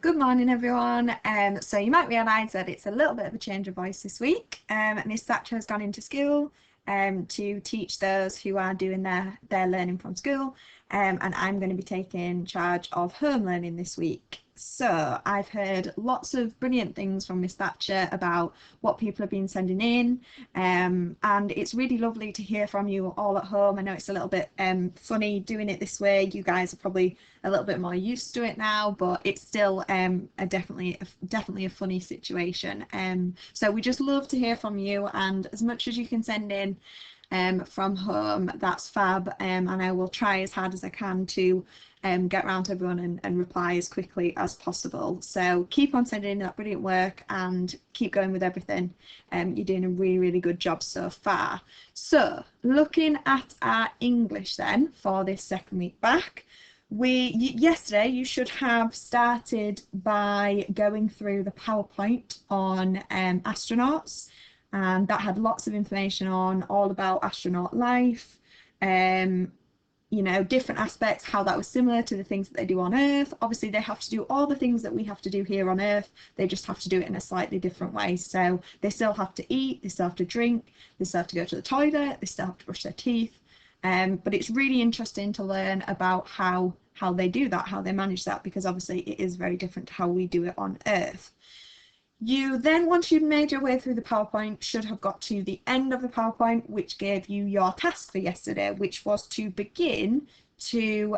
Good morning, everyone. So you might realise that it's a little bit of a change of voice this week. Miss Thatcher has gone into school to teach those who are doing their learning from school, and I'm going to be taking charge of home learning this week. So I've heard lots of brilliant things from Miss Thatcher about what people have been sending in, and it's really lovely to hear from you all at home. I know it's a little bit funny doing it this way. You guys are probably a little bit more used to it now, but it's still definitely a funny situation. So we just love to hear from you, and as much as you can send in from home, that's fab, and I will try as hard as I can to get around to everyone and reply as quickly as possible. So keep on sending in that brilliant work and keep going with everything. You're doing a really good job so far. So looking at our English then for this second week back, yesterday you should have started by going through the PowerPoint on astronauts, and that had lots of information on all about astronaut life, you know, different aspects, how that was similar to the things that they do on Earth. Obviously they have to do all the things that we have to do here on Earth, they just have to do it in a slightly different way. So they still have to eat, they still have to drink, they still have to go to the toilet, they still have to brush their teeth, but it's really interesting to learn about how they do that, how they manage that, because obviously it is very different to how we do it on Earth. You then, once you'd made your way through the PowerPoint, should have got to the end of the PowerPoint, which gave you your task for yesterday, which was to begin to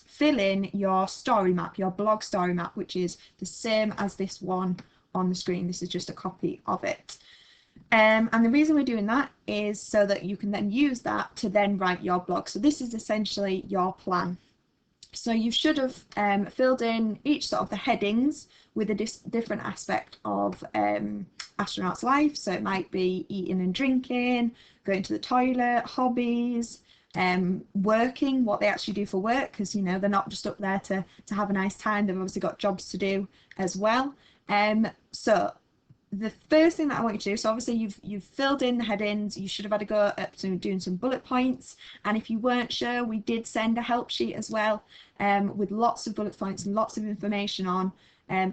fill in your story map, your blog story map, which is the same as this one on the screen. This is just a copy of it. And the reason we're doing that is so that you can then use that to then write your blog. So this is essentially your plan. So you should have filled in each sort of the headings with a different aspect of astronauts' life. So it might be eating and drinking, going to the toilet, hobbies, working, what they actually do for work, because you know they're not just up there to have a nice time. They've obviously got jobs to do as well. So the first thing that I want you to do, so obviously you've filled in the headings, you should have had a go up to doing some bullet points, and if you weren't sure, we did send a help sheet as well, with lots of bullet points and lots of information on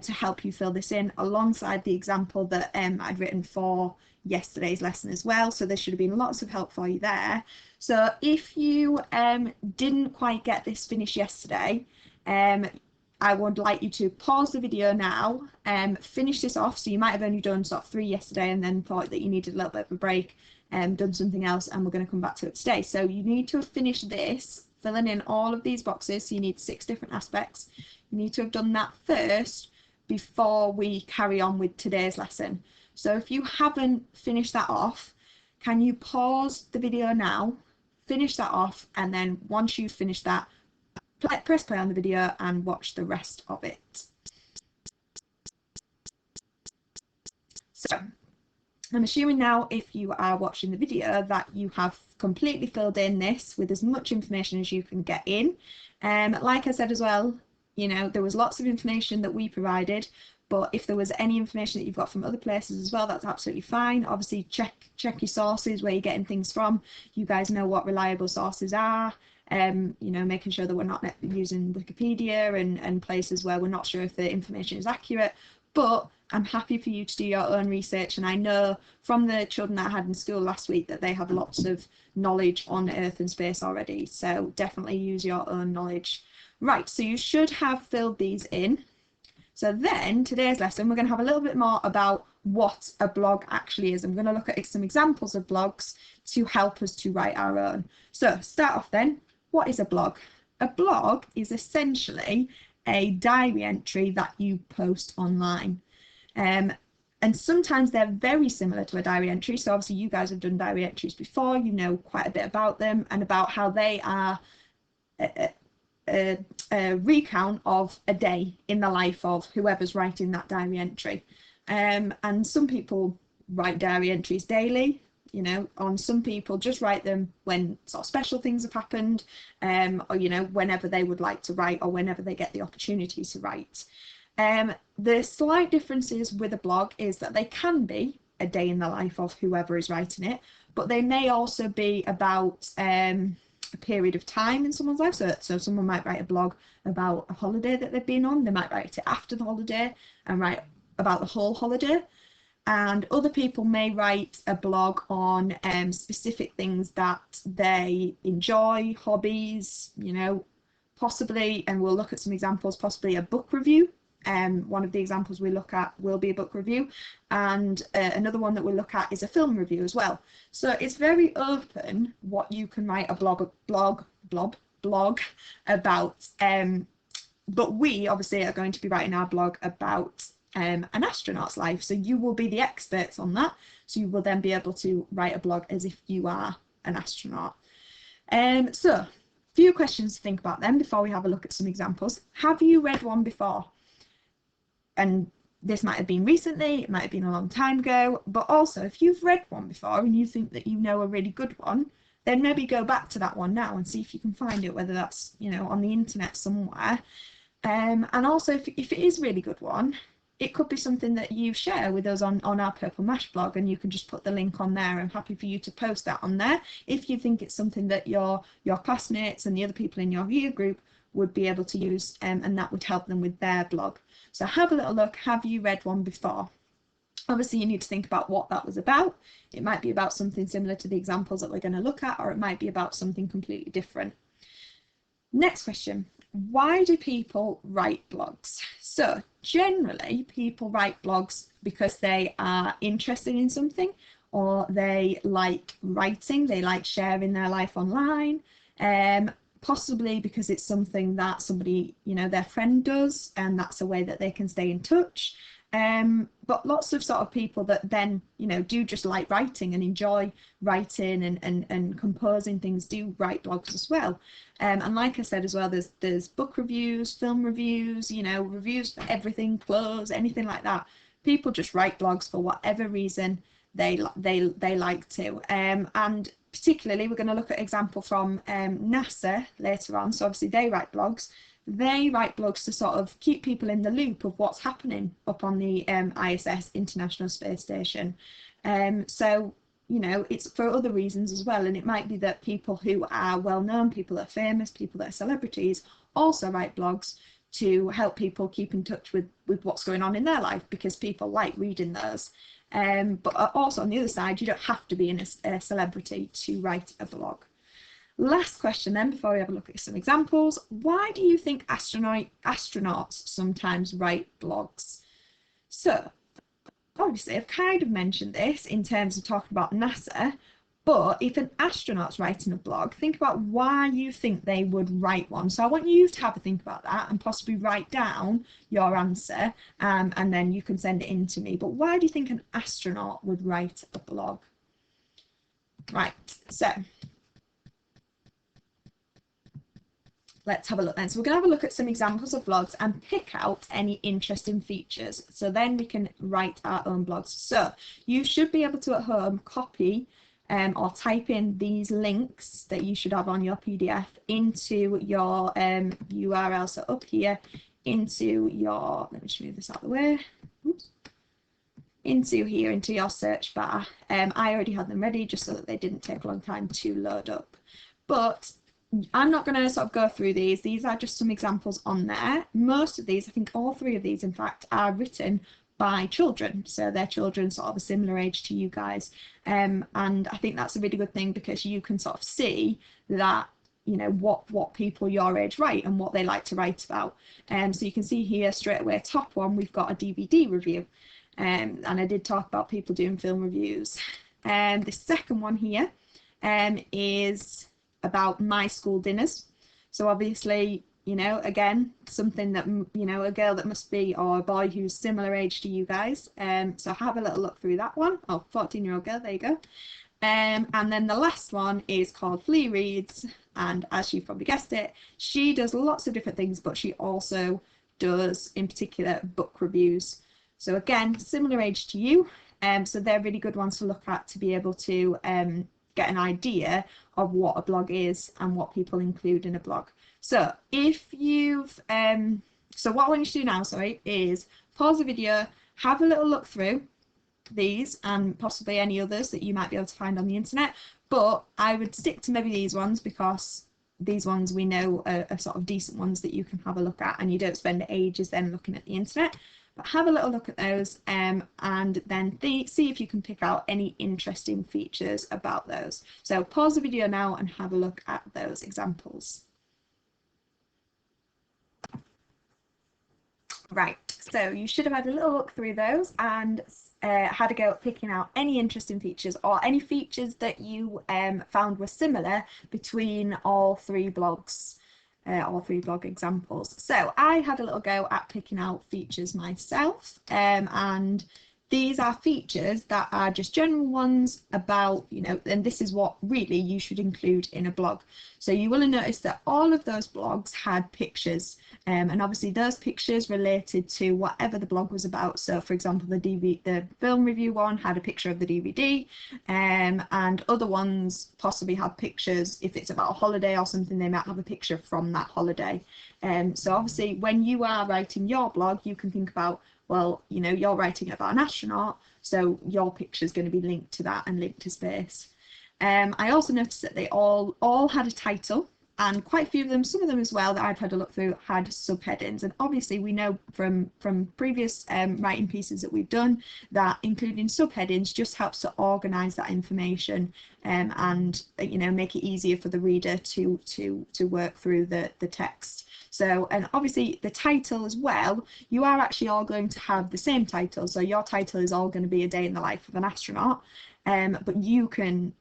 to help you fill this in alongside the example that I'd written for yesterday's lesson as well. So there should have been lots of help for you there. So if you didn't quite get this finished yesterday, I would like you to pause the video now and finish this off. So you might have only done sort of 3 yesterday and then thought that you needed a little bit of a break and done something else, and we're going to come back to it today. So you need to have finished this, filling in all of these boxes. So you need 6 different aspects. You need to have done that first before we carry on with today's lesson. So if you haven't finished that off, can you pause the video now, finish that off, and then once you've finished that, press play on the video and watch the rest of it. So I'm assuming now, if you are watching the video, that you have completely filled in this with as much information as you can get in. Like I said as well, you know, there was lots of information that we provided, but if there was any information that you've got from other places as well, that's absolutely fine. Obviously check your sources, where you're getting things from. You guys know what reliable sources are. You know, making sure that we're not using Wikipedia and places where we're not sure if the information is accurate. But I'm happy for you to do your own research, and I know from the children that I had in school last week that they have lots of knowledge on Earth and space already, so definitely use your own knowledge. Right, so you should have filled these in. So then today's lesson, we're going to have a little bit more about what a blog actually is. I'm going to look at some examples of blogs to help us to write our own. So start off then, what is a blog? A blog is essentially a diary entry that you post online. And sometimes they're very similar to a diary entry. So obviously you guys have done diary entries before, you know quite a bit about them and about how they are a recount of a day in the life of whoever's writing that diary entry. And some people write diary entries daily. You know, on some people just write them when sort of special things have happened, or you know, whenever they would like to write or whenever they get the opportunity to write. The slight differences with a blog is that they can be a day in the life of whoever is writing it, but they may also be about a period of time in someone's life. So someone might write a blog about a holiday that they've been on. They might write it after the holiday and write about the whole holiday. And other people may write a blog on specific things that they enjoy, hobbies, you know, possibly, and we'll look at some examples, possibly a book review. One of the examples we look at will be a book review, and another one that we'll look at is a film review as well. So it's very open what you can write a blog about. But we obviously are going to be writing our blog about an astronaut's life, so you will be the experts on that, so you will then be able to write a blog as if you are an astronaut. So few questions to think about then before we have a look at some examples. Have you read one before? And this might have been recently, it might have been a long time ago, but also if you've read one before and you think that you know a really good one, then maybe go back to that one now and see if you can find it, whether that's, you know, on the internet somewhere. And also if it is a really good one, it could be something that you share with us on our Purple Mash blog, and you can just put the link on there. I'm happy for you to post that on there if you think it's something that your classmates and the other people in your year group would be able to use, and that would help them with their blog. So have a little look. Have you read one before? Obviously you need to think about what that was about. It might be about something similar to the examples that we're going to look at, or it might be about something completely different. Next question. Why do people write blogs? So generally people write blogs because they are interested in something, or they like writing, they like sharing their life online, possibly because it's something that somebody, you know, their friend does, and that's a way that they can stay in touch. But lots of sort of people that then, you know, do just like writing and enjoy writing and composing things do write blogs as well. And like I said as well, there's book reviews, film reviews, you know, reviews for everything, clothes, anything like that. People just write blogs for whatever reason they like to. And particularly we're going to look at an example from NASA later on. So obviously they write blogs. They write blogs to sort of keep people in the loop of what's happening up on the ISS, International Space Station. So, you know, it's for other reasons as well. And it might be that people who are well known, people that are famous, people that are celebrities also write blogs to help people keep in touch with what's going on in their life, because people like reading those. But also on the other side, you don't have to be a celebrity to write a blog. Last question then, before we have a look at some examples. Why do you think astronauts sometimes write blogs? So obviously I've kind of mentioned this in terms of talking about NASA, but if an astronaut's writing a blog, think about why you think they would write one. So I want you to have a think about that and possibly write down your answer, and then you can send it in to me. But why do you think an astronaut would write a blog? Right, so let's have a look then. So we're going to have a look at some examples of blogs and pick out any interesting features. So then we can write our own blogs. So you should be able to at home copy or type in these links that you should have on your PDF into your URL. So up here into your, let me just move this out of the way. Oops. Into here, into your search bar. I already had them ready just so that they didn't take a long time to load up. But I'm not going to sort of go through these. These are just some examples on there. Most of these, I think all three of these, in fact, are written by children. So they're children sort of a similar age to you guys. And I think that's a really good thing, because you can sort of see that, you know, what people your age write and what they like to write about. So you can see here straight away, top one, we've got a DVD review. And I did talk about people doing film reviews. The second one here is about my school dinners. So obviously, you know, again, something that, you know, a girl that must be, or a boy who's similar age to you guys. So have a little look through that one. Oh, 14-year-old girl, there you go. And then the last one is called Flea Reads, and as you've probably guessed it, she does lots of different things, but she also does in particular book reviews. So again, similar age to you, so they're really good ones to look at to be able to get an idea of what a blog is and what people include in a blog. So if you've so what I want you to do now, sorry, is pause the video, have a little look through these and possibly any others that you might be able to find on the internet, but I would stick to maybe these ones, because these ones we know are sort of decent ones that you can have a look at, and you don't spend ages then looking at the internet. But have a little look at those, and then see if you can pick out any interesting features about those. So pause the video now and have a look at those examples. Right, so you should have had a little look through those and had a go at picking out any interesting features, or any features that you found were similar between all three blogs. All three blog examples. So I had a little go at picking out features myself, and these are features that are just general ones about, you know, and this is what really you should include in a blog. So you will have noticed that all of those blogs had pictures, and obviously those pictures related to whatever the blog was about. So for example, the film review one had a picture of the DVD, and other ones possibly have pictures. If it's about a holiday or something, they might have a picture from that holiday. So obviously when you are writing your blog, you can think about, well, you know, you're writing about an astronaut, so your picture is going to be linked to that and linked to space. I also noticed that they all had a title, and quite a few of them, some of them as well that I've had a look through, had subheadings. And obviously we know from previous writing pieces that we've done that including subheadings just helps to organize that information, and you know, make it easier for the reader to work through the text. So, and obviously the title as well, you are actually all going to have the same title. So your title is all going to be a day in the life of an astronaut. But you can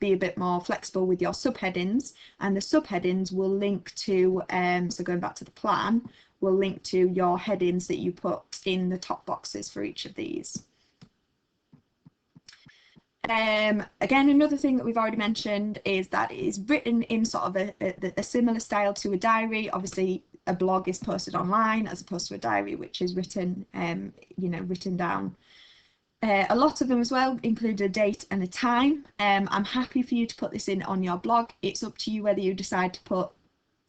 be a bit more flexible with your subheadings, and the subheadings will link to, so going back to the plan, will link to your headings that you put in the top boxes for each of these. Again, another thing that we've already mentioned is that it is written in sort of a similar style to a diary. Obviously, a blog is posted online as opposed to a diary, which is written, you know, written down. A lot of them as well include a date and a time. I'm happy for you to put this in on your blog. It's up to you whether you decide to put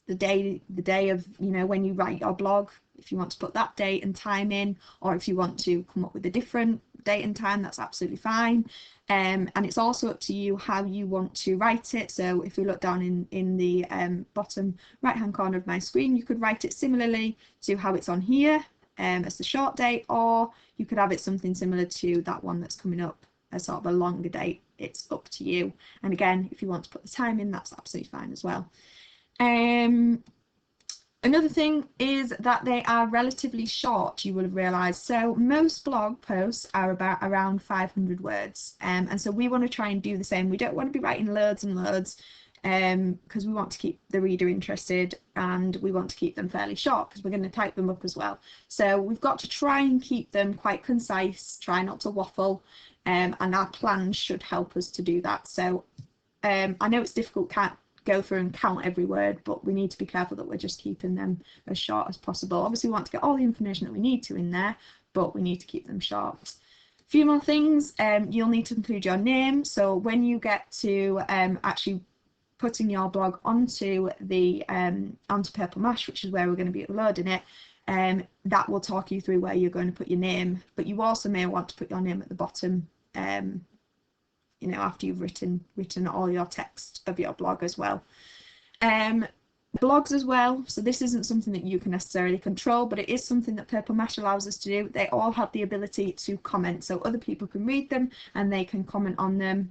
the day of, you know, when you write your blog, if you want to put that date and time in, or if you want to come up with a different date and time, that's absolutely fine. And it's also up to you how you want to write it. So if we look down in the bottom right hand corner of my screen, you could write it similarly to how it's on here, as the short date, or you could have it something similar to that one that's coming up as sort of a longer date. It's up to you. And again, if you want to put the time in, that's absolutely fine as well. Another thing is that they are relatively short, you will have realised. So most blog posts are about around 500 words, and so we want to try and do the same. We don't want to be writing loads and loads, because we want to keep the reader interested, and we want to keep them fairly short because we're going to type them up as well. So we've got to try and keep them quite concise, try not to waffle, and our plans should help us to do that. So I know it's difficult, can't go through and count every word, but we need to be careful that we're just keeping them as short as possible. Obviously we want to get all the information that we need to in there, but we need to keep them short. A few more things, you'll need to include your name. So when you get to actually putting your blog onto the onto Purplemash, which is where we're going to be uploading it, that will talk you through where you're going to put your name, but you also may want to put your name at the bottom, you know, after you've written all your text of your blog as well. Blogs as well, so this isn't something that you can necessarily control, but it is something that Purplemash allows us to do. They all have the ability to comment, so other people can read them and they can comment on them.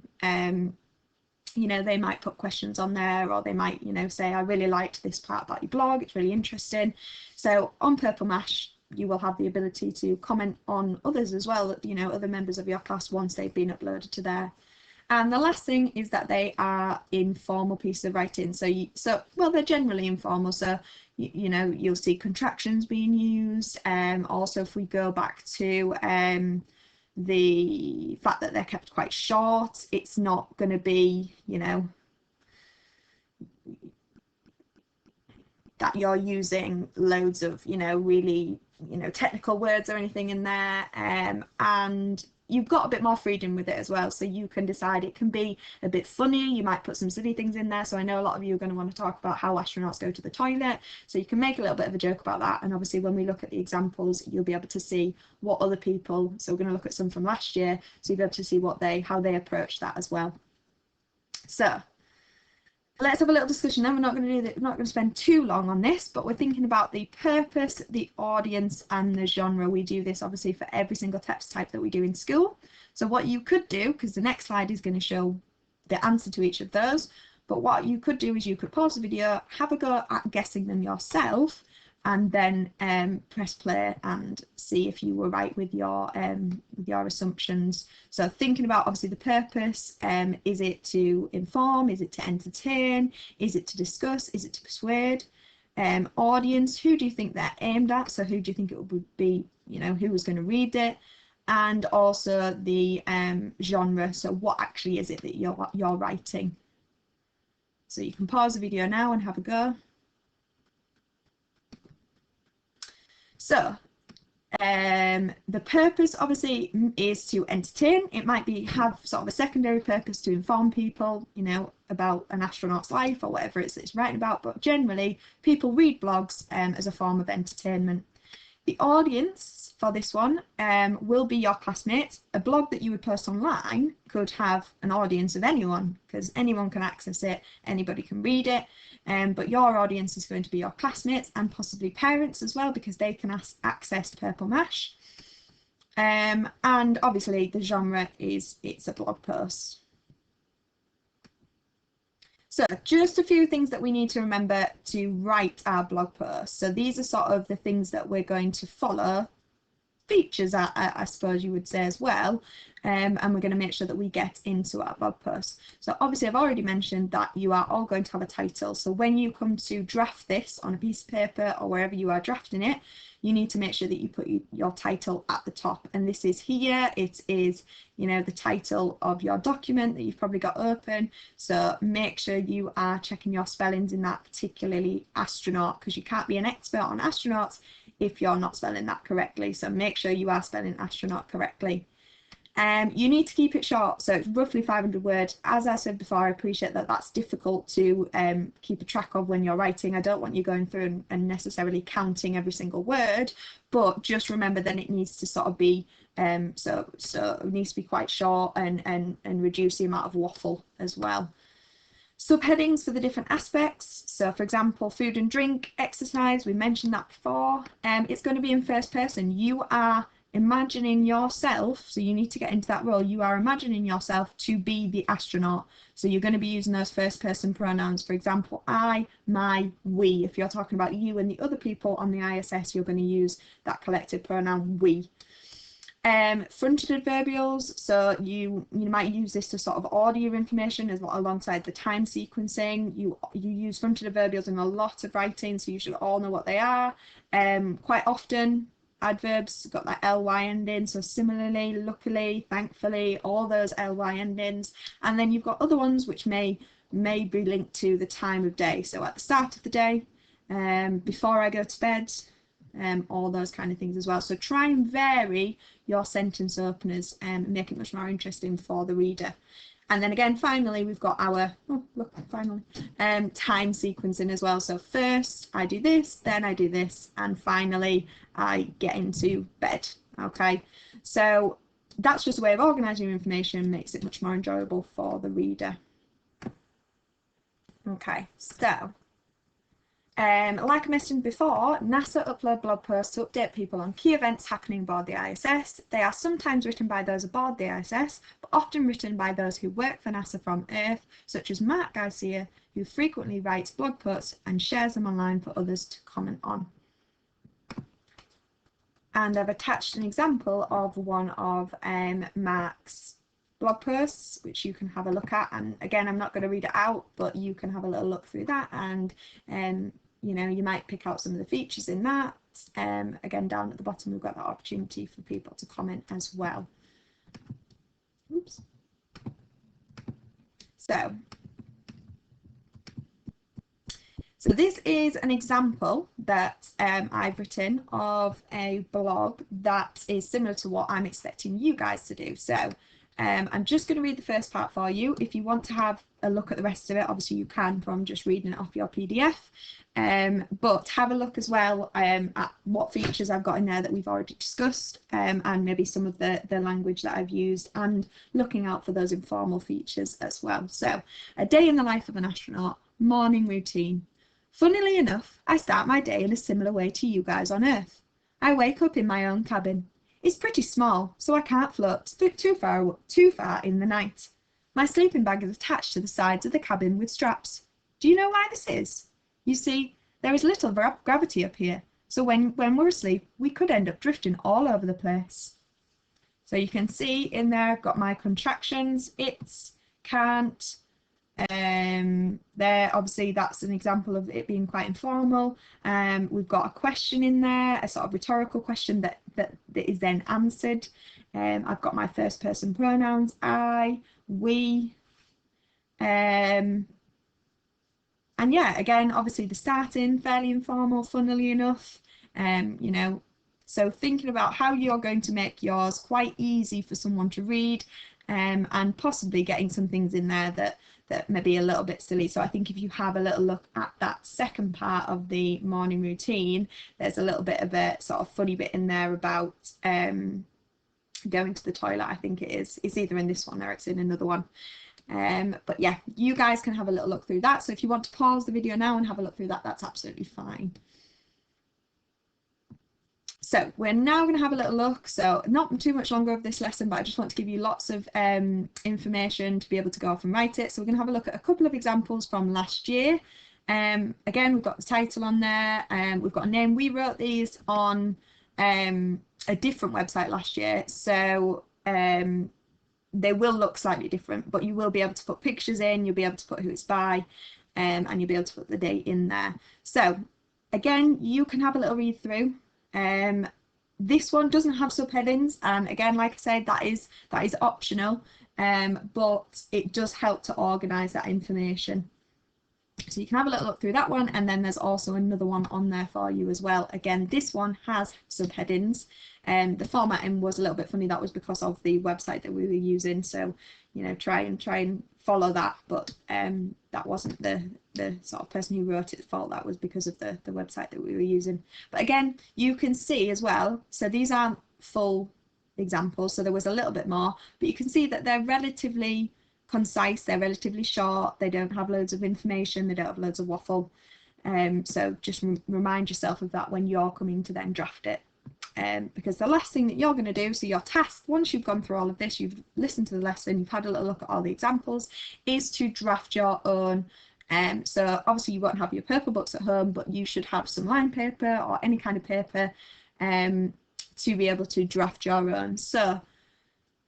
You know, they might put questions on there, or they might, you know, say, I really liked this part about your blog, it's really interesting. So on Purplemash, you will have the ability to comment on others as well, you know, other members of your class once they've been uploaded to there. And the last thing is that they are informal pieces of writing. Well, they're generally informal. So, you know, you'll see contractions being used. Also, if we go back to the fact that they're kept quite short, it's not going to be, you know, that you're using loads of, you know, really, you know, technical words or anything in there. And you've got a bit more freedom with it as well, so you can decide. It can be a bit funny, you might put some silly things in there. So I know a lot of you are going to want to talk about how astronauts go to the toilet, so you can make a little bit of a joke about that. And obviously when we look at the examples, you'll be able to see what other people, so we're going to look at some from last year, so you'll be able to see what how they approach that as well. So let's have a little discussion then. We're not going to do that, we're not going to spend too long on this, but we're thinking about the purpose, the audience, and the genre. We do this obviously for every single text type that we do in school. So what you could do, because the next slide is going to show the answer to each of those, but what you could do is you could pause the video, have a go at guessing them yourself, and then press play and see if you were right with your assumptions. So thinking about obviously the purpose, is it to inform, is it to entertain, is it to discuss, is it to persuade? Audience, who do you think they're aimed at? So who do you think it would be, you know, who was going to read it? And also the genre, so what actually is it that you're writing? So you can pause the video now and have a go. So the purpose obviously is to entertain. It might be have sort of a secondary purpose to inform people, you know, about an astronaut's life or whatever it's writing about, but generally people read blogs as a form of entertainment. The audience for this one will be your classmates. A blog that you would post online could have an audience of anyone, because anyone can access it, anybody can read it, but your audience is going to be your classmates and possibly parents as well, because they can access Purple Mash. And obviously the genre is, it's a blog post. So just a few things that we need to remember to write our blog post. So these are sort of the things that we're going to follow, features I suppose you would say as well, and we're going to make sure that we get into our blog post. So obviously I've already mentioned that you are all going to have a title. So when you come to draft this on a piece of paper or wherever you are drafting it, you need to make sure that you put your title at the top. And this is here, it is, you know, the title of your document that you've probably got open. So make sure you are checking your spellings in that, particularly astronaut, because you can't be an expert on astronauts if you're not spelling that correctly. So make sure you are spelling astronaut correctly. You need to keep it short, so it's roughly 500 words. As I said before, I appreciate that that's difficult to keep a track of when you're writing. I don't want you going through and necessarily counting every single word, but just remember that it needs to sort of be so it needs to be quite short and reduce the amount of waffle as well. Subheadings for the different aspects. So for example, food and drink, exercise, we mentioned that before. It's going to be in first person. You are imagining yourself, so you need to get into that role, you are imagining yourself to be the astronaut. So you're going to be using those first person pronouns. For example, I, my, we. If you're talking about you and the other people on the ISS, you're going to use that collective pronoun we. Fronted adverbials, so you might use this to sort of order your information as well, alongside the time sequencing. You use fronted adverbials in a lot of writing, so you should all know what they are. Quite often adverbs got that ly ending, so similarly, luckily, thankfully, all those ly endings. And then you've got other ones which may be linked to the time of day, so at the start of the day, before I go to bed, all those kind of things as well. So try and vary your sentence openers and make it much more interesting for the reader. And then again, finally, we've got our, oh look, finally, time sequencing as well. So first I do this, then I do this, and finally I get into bed. Okay, so that's just a way of organising your information, makes it much more enjoyable for the reader. Okay, so like I mentioned before, NASA upload blog posts to update people on key events happening aboard the ISS. They are sometimes written by those aboard the ISS, but often written by those who work for NASA from Earth, such as Mark Garcia, who frequently writes blog posts and shares them online for others to comment on. And I've attached an example of one of Mark's blog posts, which you can have a look at. And again, I'm not going to read it out, but you can have a little look through that, and you know, you might pick out some of the features in that. Again, down at the bottom, we've got that opportunity for people to comment as well. Oops. So this is an example that I've written of a blog that is similar to what I'm expecting you guys to do. So I'm just going to read the first part for you. If you want to have a look at the rest of it, obviously you can from just reading it off your PDF. But have a look as well at what features I've got in there that we've already discussed, and maybe some of the language that I've used, and looking out for those informal features as well. So, a day in the life of an astronaut, morning routine. Funnily enough, I start my day in a similar way to you guys on Earth. I wake up in my own cabin. It's pretty small, so I can't float too far in the night. My sleeping bag is attached to the sides of the cabin with straps. Do you know why this is? You see, there is little gravity up here, so when we're asleep, we could end up drifting all over the place. So you can see in there, I've got my contractions, it's, can't, there, obviously that's an example of it being quite informal. We've got a question in there, a sort of rhetorical question that is then answered. I've got my first person pronouns, I, we, and yeah, again, obviously the starting, fairly informal, funnily enough, you know, so thinking about how you're going to make yours quite easy for someone to read, and possibly getting some things in there that may be a little bit silly. So I think if you have a little look at that second part of the morning routine, there's a little bit of a sort of funny bit in there about going to the toilet. I think it is. It's either in this one or it's in another one. But yeah, you guys can have a little look through that. So if you want to pause the video now and have a look through that, that's absolutely fine. So we're now going to have a little look. So not too much longer of this lesson, but I just want to give you lots of information to be able to go off and write it. So we're going to have a look at a couple of examples from last year. Again, we've got the title on there, and we've got a name. We wrote these on a different website last year, so they will look slightly different, but you will be able to put pictures in, you'll be able to put who it's by, and you'll be able to put the date in there. So again, you can have a little read through. This one doesn't have subheadings, and again, like I said, that is optional, but it does help to organise that information. So you can have a little look through that one, and then there's also another one on there for you as well. Again, this one has subheadings, and the formatting was a little bit funny. That was because of the website that we were using, so you know, try and follow that, but that wasn't the sort of person who wrote it fault. That was because of the website that we were using. But again, you can see as well, so these aren't full examples, so there was a little bit more, but you can see that they're relatively concise, they're relatively short, they don't have loads of information, they don't have loads of waffle, so just remind yourself of that when you're coming to then draft it, because the last thing that you're going to do, so your task, once you've gone through all of this, you've listened to the lesson, you've had a little look at all the examples, is to draft your own. So obviously you won't have your purple books at home, but you should have some lined paper or any kind of paper to be able to draft your own. So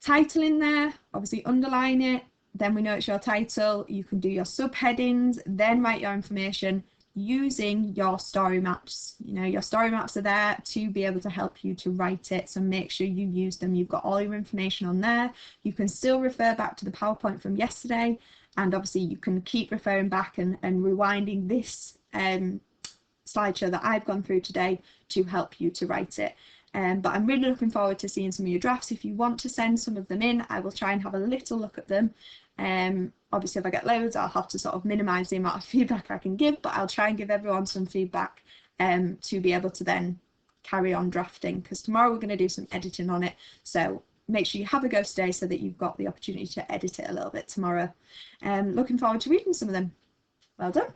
title in there, obviously underline it, then we know it's your title. You can do your subheadings, then write your information using your story maps. You know, your story maps are there to be able to help you to write it, so make sure you use them. You've got all your information on there. You can still refer back to the PowerPoint from yesterday, and obviously you can keep referring back and rewinding this slideshow that I've gone through today to help you to write it. But I'm really looking forward to seeing some of your drafts. If you want to send some of them in, I will try and have a little look at them. Obviously, if I get loads, I'll have to sort of minimise the amount of feedback I can give, but I'll try and give everyone some feedback to be able to then carry on drafting, because tomorrow we're going to do some editing on it. So make sure you have a go today so that you've got the opportunity to edit it a little bit tomorrow. Looking forward to reading some of them. Well done.